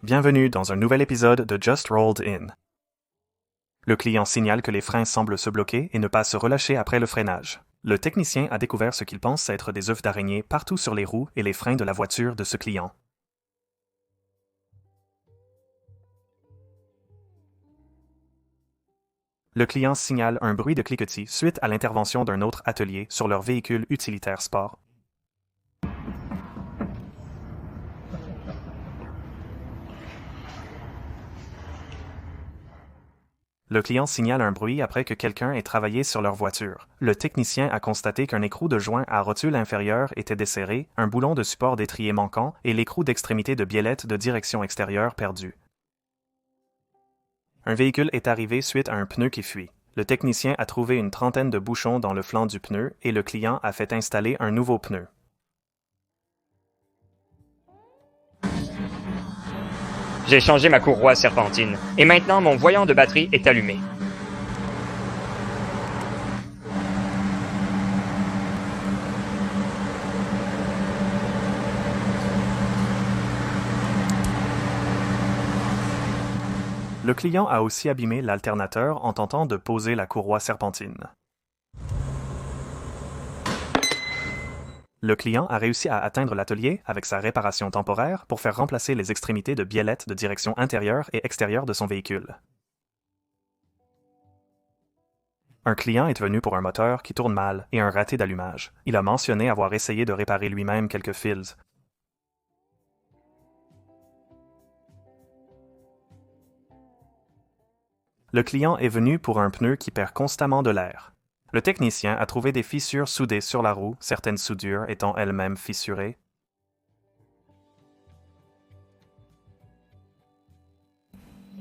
Bienvenue dans un nouvel épisode de Just Rolled In. Le client signale que les freins semblent se bloquer et ne pas se relâcher après le freinage. Le technicien a découvert ce qu'il pense être des œufs d'araignée partout sur les roues et les freins de la voiture de ce client. Le client signale un bruit de cliquetis suite à l'intervention d'un autre atelier sur leur véhicule utilitaire sport. Le client signale un bruit après que quelqu'un ait travaillé sur leur voiture. Le technicien a constaté qu'un écrou de joint à rotule inférieure était desserré, un boulon de support d'étrier manquant et l'écrou d'extrémité de biellette de direction extérieure perdu. Un véhicule est arrivé suite à un pneu qui fuit. Le technicien a trouvé une trentaine de bouchons dans le flanc du pneu et le client a fait installer un nouveau pneu. J'ai changé ma courroie serpentine, et maintenant mon voyant de batterie est allumé. Le client a aussi abîmé l'alternateur en tentant de poser la courroie serpentine. Le client a réussi à atteindre l'atelier avec sa réparation temporaire pour faire remplacer les extrémités de biellette de direction intérieure et extérieure de son véhicule. Un client est venu pour un moteur qui tourne mal et un raté d'allumage. Il a mentionné avoir essayé de réparer lui-même quelques fils. Le client est venu pour un pneu qui perd constamment de l'air. Le technicien a trouvé des fissures soudées sur la roue, certaines soudures étant elles-mêmes fissurées.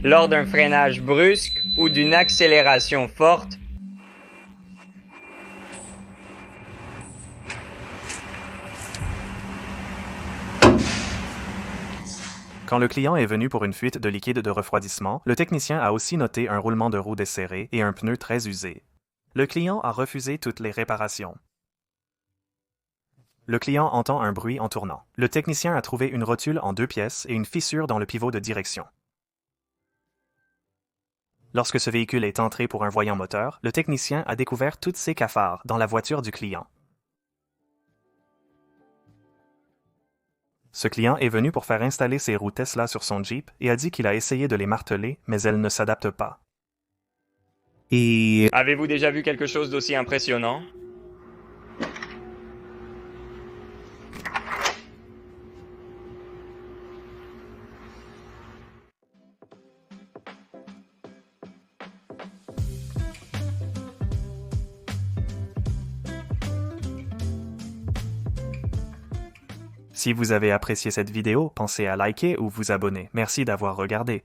Lors d'un freinage brusque ou d'une accélération forte, Quand le client est venu pour une fuite de liquide de refroidissement, le technicien a aussi noté un roulement de roue desserré et un pneu très usé. Le client a refusé toutes les réparations. Le client entend un bruit en tournant. Le technicien a trouvé une rotule en 2 pièces et une fissure dans le pivot de direction. Lorsque ce véhicule est entré pour un voyant moteur, le technicien a découvert toutes ces cafards dans la voiture du client. Ce client est venu pour faire installer ses roues Tesla sur son Jeep et a dit qu'il a essayé de les marteler, mais elles ne s'adaptent pas. avez-vous déjà vu quelque chose d'aussi impressionnant? Si vous avez apprécié cette vidéo, pensez à liker ou vous abonner. Merci d'avoir regardé.